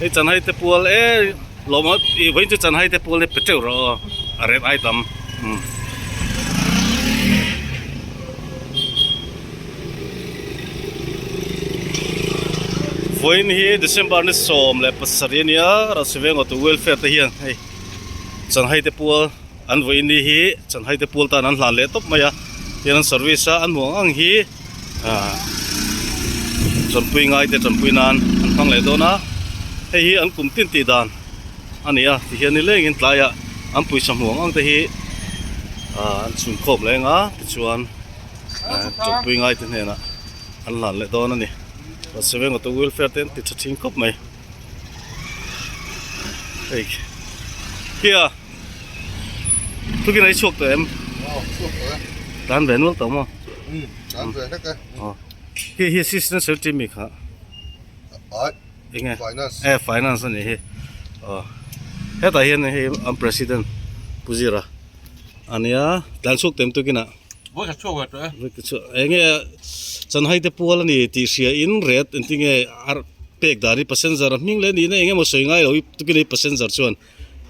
ไอ้จันให้แต่ปัวลมอีไว้จะจันให้แต่ปัวเป็ดเจ้ารออะไรไอ้ตำวันนี้เดือนบาร์นี่ส่งเลยปัสสาวะเนี่ยเราเสวงเอาตัวเวลเฟร์ที่เฮียนให้จันให้แต่ปัวอันวันนี้จันให้แต่ปัวตอนนั้นหลานเล็กตบมาเฮียนเซอร์วิสอันหวงอังฮีจนปุยง่ายแต่จนปุยนานอันฟังเลยตัวนะให้ฮีอันกุมตินตีดานอันนี้ที่เฮียนี่เล่นกันตายอันปุยสมองอันที่ฮีอันสุ่มครบเลยนะชวนจนปุยง่ายที่เนี่ยนะอันหลานเลยตัวนั่นนี่เราเสวงตัววิลเฟอร์เต็นติดทิ้งครบไหมเฮ้ยเฮียทุกอย่างในช่วงตัวเอ็มร้านแหวนวัลตัวมั้งร้านแหวนนักกันเฮียซิสเนสเซอร์จิมมี่ค่ะยังไงfinance นี่เฮ้แต่เฮียนี่อัน president ผู้จีระอันนี้ด้านช่วงเต็มตัวกินอ่ะว่าจะช่วยตัวยังไงจันให้แต่ปัวแล้วนี่ที่เสียอินเรทอันที่ไงเป็กดารีpassengerมิ่งเลยนี่ยังไงมาสวยง่ายเราตุกินpassengerชวน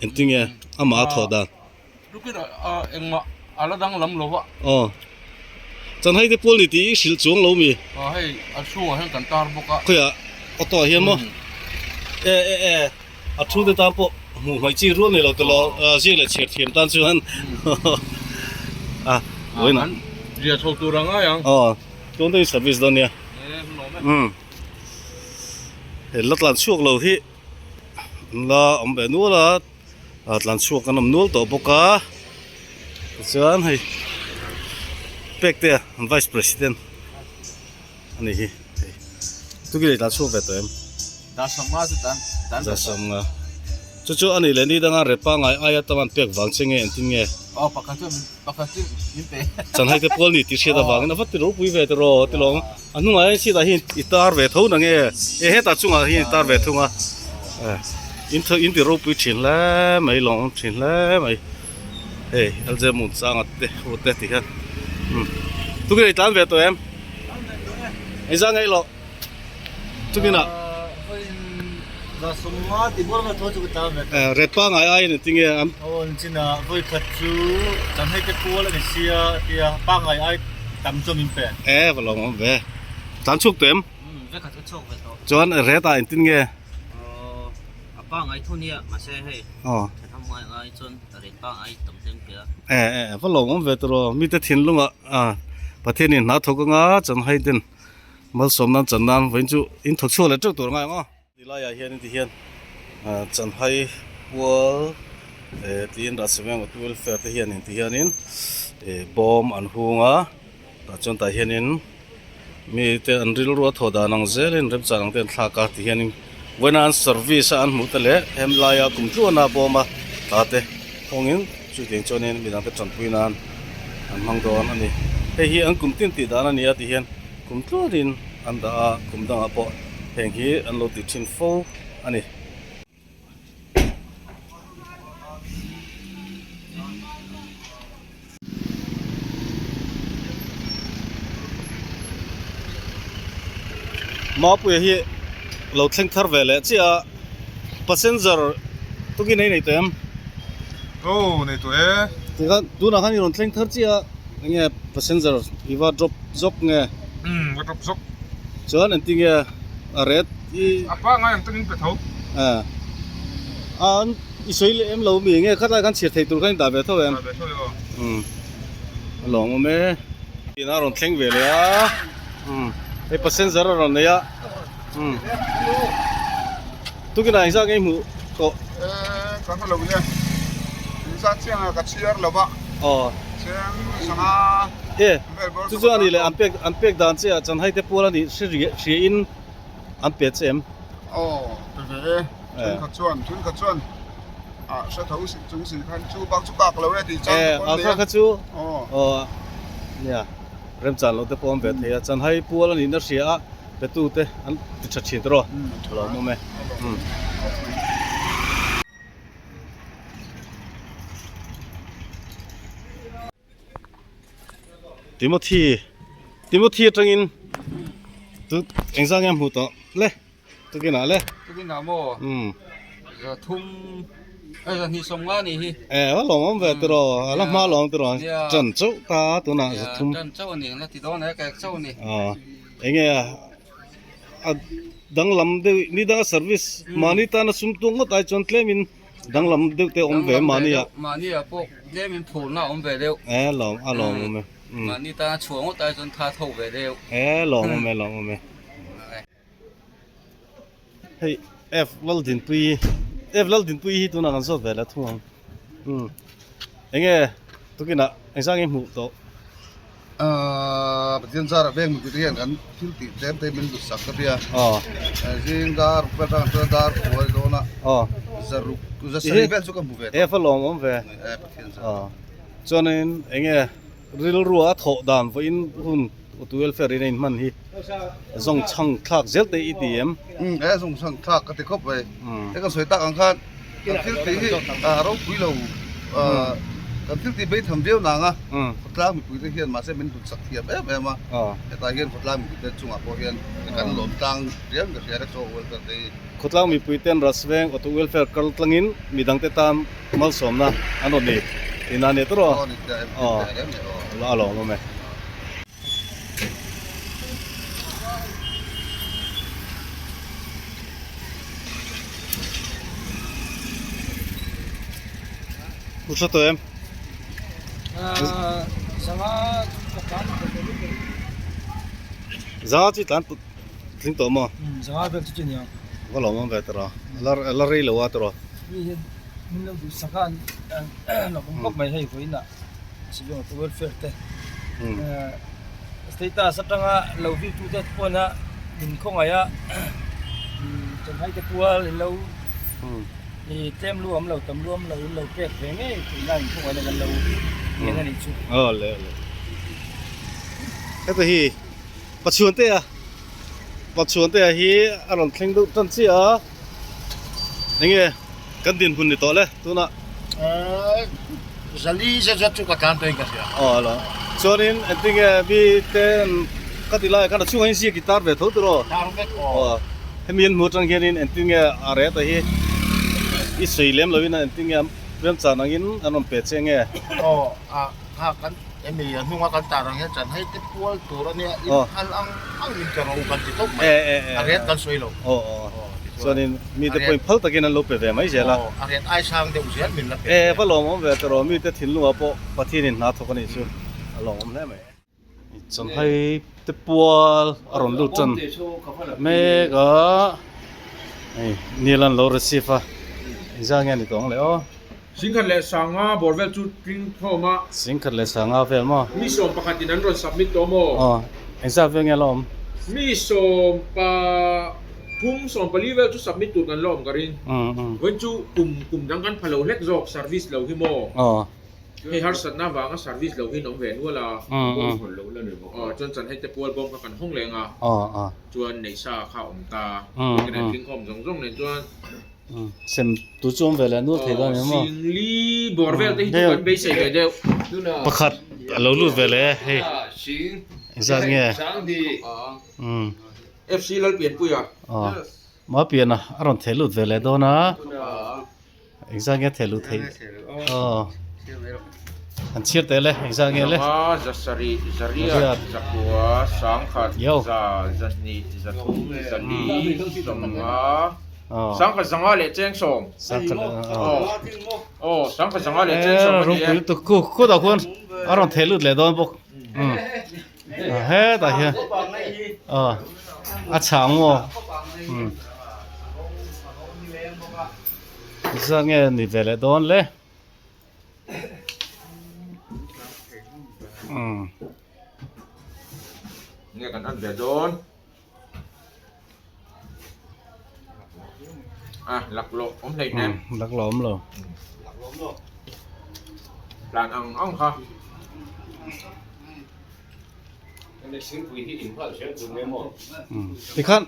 อันที่ไงอามาทอดาลูกกินเอ็งมาอะไรดังลำลวะจันให้แต่ปัวนี่ที่สิลจวงเรามีให้ช่วยให้กันตาบุกะคือเอาต่อเฮียมั้งช่วยแต่ตามพวกหูไม่จีรุ่นนี่เราตลอดจีเลยเฉียดเทียมตันชวนโอ้ยนะเรียกโชว์ตัวรังไงยังตรงนี้เซอร์วิสตอนเนี้ยเห็นแล้วหลังช่วงเราที่เราอมแบบนู้นละหลังช่วงกันอมนู้นตัวปกะส่วนให้เป็กเตะ vice president อันนี้ทุกอย่างหลังช่วงแบบตัวเองด้านสมัครด้านสมัครจู่ๆอันนี้เลยนี่ดังอะไรป้าไงอายตะวันเป็กวังเชงเงินทิ้งเงี้ยปากกันยิ้มเตะฉันให้เธอพูดนี่ที่เชื่อตะวังนะฟัดติรู้ปุยเวทรอติลองอันนู้นไอ้สิ่งที่อิตาร์เวทูนั่งเงี้ยเฮ้ตัดจุงอ่ะอิตาร์เวทูอ่ะอินที่รู้ปุยชินแล้วไม่ลองชินแล้วไม่เอาเจมุนสังอ่ะเตะโหเตะที่กันทุกอย่างตามเวทตัวเอ็มไอ้สังไงหรอทุกอย่างน่ะเราสมมติที่บ้านเราทอดจุกตาแบบเรป้าไงไอ้เนี่ยทิ้งเงี้ยจริงนะวัยขัดจูจันให้แต่ปัวแล้วเนี่ยเสียที่ป้าไงไอ้ตำจอมินเป็นพอลองเว้ยจันชุกเต็มวัยขัดก็โชคไปต่อจวนเรตาอินทิ้งเงี้ยป้าไงทุนเนี่ยมาเสียให้จะทำไงไอ้จนเรป้าไอ้ตำเต็มเกลือพอลองเว้ยตัวมีแต่ทิ้งลุงประเทศนี้น่าทุกข์ง่ะจันให้ดินมาสมนั้นจันนั้นวันจู่อินทุกชั่วเลยจุกตัวง่ายง่ะดีไล่เฮียนที่เฮียนจันให้วัวที่อินรัสเซียกับตัวเฟร์ที่เฮียนที่เฮียนินบอมอันหัวแต่จนที่เฮียนินมีแต่อันริลรัวทอดานังเซลินเริ่มจากนังเต็นทากาที่เฮียนินวันนั้นเซอร์วิสอันมุตเล่เฮมลายกุมตัวนาบอมาตาเตะคงอินจุดเด่นจนินมีนังเต็นจันปุยนานอันมังดอนอันนี้เฮียอันกุมตินติดานันนี้ที่เฮียนกุมตัวดินอันดากุมดังอปอเฮงฮีอันโลติชินโฟอันนี้มาปุยฮีเราเซ็งทาร์เวลเจ้า passenger ตุกี้ไหนตัวเอ็มในตัวที่ก็ดูนะคันนี้เราเซ็งทาร์เจ้าเนี่ย passenger อีว่า drop เนี่ยว่า drop ส่วนอันที่เนี่ยเรทที่ป้าไงอันนี้เป็นเท่าอีสวยเลยเอ็มเรามีเงี้ยขั้นแรกขั้นเฉียดไทยตัวขั้นดาบเท่าเอ็มหลงมั้ยที่น่าเราเซ็งเวลไอ้ passenger เราเนี่ยตุกินอะไรสักไอ้หมูก็กันเราเนี่ยสักเชียงกับเชียร์เราบ้าเชียงสนาจู่ๆอันนี้เลยอันเป็กดานเสียจันให้แต่ปัวแล้วนี่เสียอินอันเป็ดเอ็มทุนขัดชวนเสาสิจุงสีขันจูบักจุกักเราได้ดีจังข้าขัดจูเนี่ยเริ่มจันเราแต่ปัวเป็ดเฮียจันให้ปัวแล้วนี่น่าเสียเป็ดตู้เตะอันติดชัดเจนตัวหลงมั้ยติโมธีจังอินตุเอ็งซังยังหูต่อเล่ตุกินอะไร tu bin namo ทุ่มนี่สงว่านี่ ว่าลองแบบตัวละมาลองตัวจันเจ้าตาตัวน่ะทุ่ม จันเจ้านี่ละที่โดนให้แกเจ้านี่เองดังลำเดียวนี่ดังเซอร์วิสมานี่ตานะสุ่มตัวก็ตายจนเคลมินดังลำเดียวเตะอมเวมานี่พวกเดี๋ยวมันผูน่ะอมเวเร็วลองลองมั้ยมานี่ตาช่วงก็ตายจนทาทเวเร็วลองมั้ยลองมั้ยเฮ้ยลลดินปุยลลดินปุยตัวน่ะกันซอเวละทุ่งเองตุกินะไอ้สังเกตหมู่โตประเทศสหรัฐเองมันก็เรียนกันฟิลติเต็มเต็มมันดูสักกะเบียจิงดาร์ประธานดาร์หัวโดนะจะรุกจะสรีเวลสุกันบุเวตฟลองอมเวจนเองริลรัวทอดานฟินหุ่นตัวเวลเฟอร์ในมันฮีส่งช่างคลักเซลเตอีทีเอ็มส่งช่างคลักก็ติดครบไปแล้วก็สวยตาอังคารฟิลติเราคุยเรากันฟิลติไปทำเดียวนังคนละมีคุยได้เห็นมาเส้นเป็นตุสักเทียบมาแต่ตาเห็นคนละมีคุยได้จุงอ่ะพอเห็นกันหลงตังเรื่องก็เสียได้โซ่เวลกันได้คนละมีคุยเต้นรัสเวงตัวเวลเฟอร์กัลตังอินมีดังเตตามมัลสมนะอันนี้ที่นั่นเนี่ยตัวละลองมั้ยЧто то em? Giá chỉ tán tính tổ mà. Giá về chỉ nhiều. Có lòng về tao. La rây là tao. Mình đâu được sáng can nó cũng bóc mày hay với nè. Chỉ dùng tôi welfare thế. Status sắp đang lâu view tu thế quan á mình không ai á. Chẳng hay cái tua lâu. Thì tem luôn lâu tầm luôn lâu kẹt về ngay thì này không phải là gần lâu nghe này chút lệ cái gì bắt chuồn tê hi anh làm thanh độ chân chi à anh nghe cần tiền phun để to lên tôi nè Zali sẽ rất chút cả can tôi cái là cho nên anh tin nghe vì tên cái gì lại cái là chú anh xí guitar về thôi rồi hay miền một trong kia nên anh tin nghe à rẻ tới hi ít suy lem rồi nên tiếng em lem chả năng in anh làm bể xe nghe kan em mình nung kan tarang ya chan hay tip wall tur ni al ang min ka ro kan titok aret kan suilo cho nên mi te point phal takin an lo pe ve mai jela aret ai sang de usian min la fa lo mo ve tro mi te thin lu apo pathin na thok ani chu lo om le mai chon hai te pual aron lu chan me ga nilan lo receive ra nghe ni tong le o Singkat le sanga borvel chu tring thoma singkat le sanga vel mo mi som pakhatin an ron submit to mo anh sa ve nghe lom mi som pa phum som pa level chu submit tu kan lom karin wen chu kum dang kan phalo lek jok service lo hi mo he har sat na wanga service lo hi nom ve nu la hol lo la ni mo chon chan he te pol bom ka kan hong lenga chuan nei sa kha om ta kan tring khom jong jong ne chuan xem tu chom về là nuốt thấy đó nhá mà li borvel te hi kan be sei ve deu pakhat lo lut về le he ra nghe FC lal pian puya mà pian à aron thei lut về le đó na ra nghe thei lut thei anh chia tay le ra nghe le zasari zaria zakua sangkhat zani zathum zali somma sangkhat zanga le cheng som sangkhat sangkhat zanga le cheng som ro ku ku da kon aron thei lut le don bok he da he chang mo ra nghe ni về le don le nghe kan an ve don lạc lộ ống này nè lạc lộm rồi làn ăn ong ha thì khăn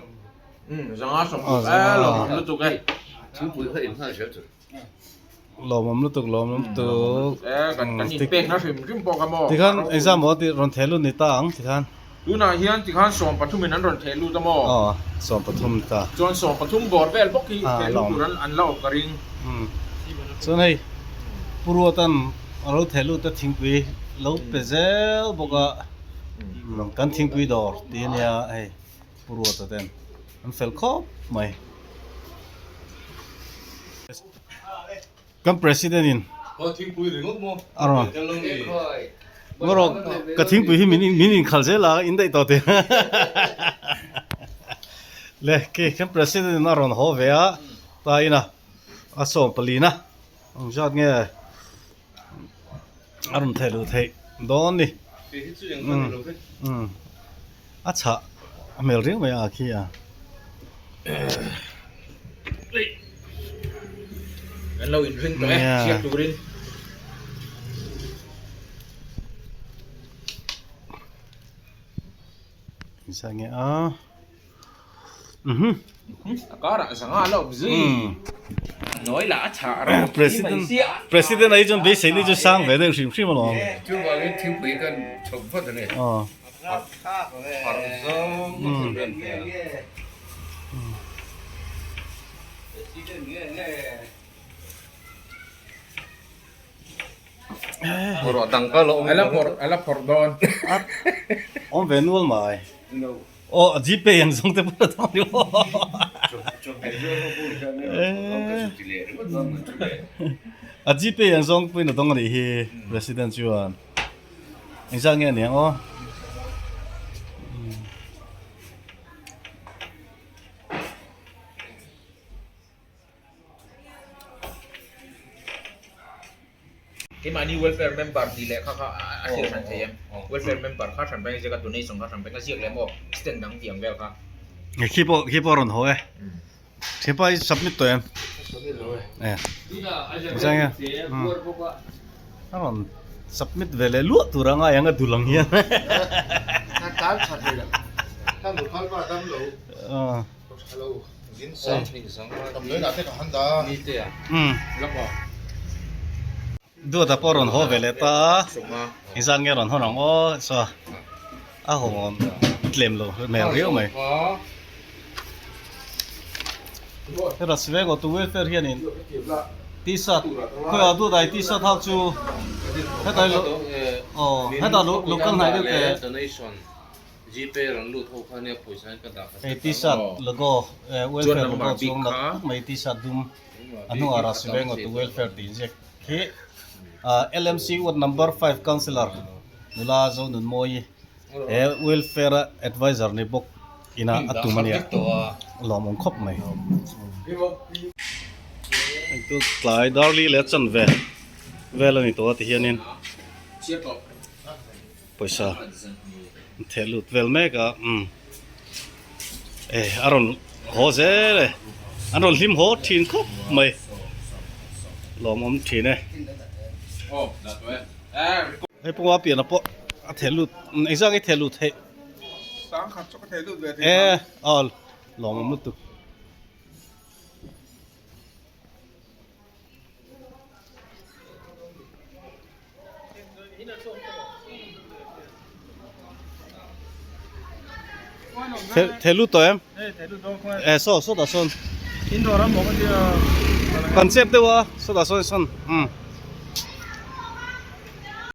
răng xong lộm nó tụt đây lộm nó tụt cần nhìn bên nó thì rim bò cà mò thì khăn anh ra mỏ thì còn thế luôn thì ta ăn thì khăn ดูน่ะเฮียนที่ข้างสองปทุมนั้นรอนเทลูตะมอ อ๋อสอนปฐมตา จวนสองปทุมบอดแวลบกที่เทลูตุรันอันเล่ากริง ส่วนให้ปรัวตันเราเทลุตะทิ้งกุยเราเปเซลบอกว่ากันทิ้งกุยดอร์ตีเนี่ยไอ้ปรัวตะเต็นมันเฟลคอบไหมกัน president in พอทิ้งปุ๋ยหรืองดม อารอ จะลงนี่ งรอกกะทิ้งกุยที่มินขัลเซลาอินได้ต่อเตเลยกัน president อารอนฮอเวียตายนะอาสอมปลีนะองจอดเงี้ยอารอนเทลุเทโดนนี่ ที่สุดยังไม่ลงขึ้น अच्छा मिल रही मैं आखी आ อันเราอินริงตัวเชียร์ตูริน misalnya Akara sang alo bzi. Nói là chả president ấy chuẩn bị xây đi sang về đây xìm xìm mà lo ช่วงวันนี้ทิ้งปุ๋ยกันชมพ่อตัวนี้ ờ รอตังก็ลง ala por don. ông về nuôi mày ô dịp về yang xong tới bữa đó đi à dịp về yang xong bây giờ đông người hi president chuan anh sang nghe nè ô Cái mà ni welfare member thì lẽ khác asia san thế em. Welfare member khác sản bang cái donation khác sản bang cái lẽ mo extend đăng tiền về khác. nghe khi bỏ rồi thôi khi bỏ submit rồi em nè sang nghe Aron submit vele lu turanga yang adulang hian. Nakal chhatila. Tam lu khalba tam lu. Hello. Jin sang tam lu na te ka handa.นี่เตี้ย Lắc vào. Du ta poron ho vele ta. Suma. Isang ngeron ho nang o so. A ho tlem lo me riu mai. Pero sve go tu welfare hian in. Ti sat. Ko adu dai ti sat hak chu. He dai lo. He da lo kan hai de te. donation GP หลังลูกโทรเขาเนี่ยปุ๋ยใช้กระดาษ Ei ti sat lo go welfare lo go chung na mai ti sat dum. Anu ara sve go tu welfare ti je. He LMC ward number 5 councillor nula zo nun moi welfare advisor ni bok ina atumania ตัว lomong khop mai tu klai darli le chan ve vela ni to ti hianin Chia cọc. poisa thelut vel mega aron ho zele aron lim ho thin khop mai lomom thin ne Ồ, đặt vậy. ai po pi na po thelut exact thelut he Sang khat chok the lu ve te. all lomom mutu thelut to em so da son in rồi một cái concept de wa so da son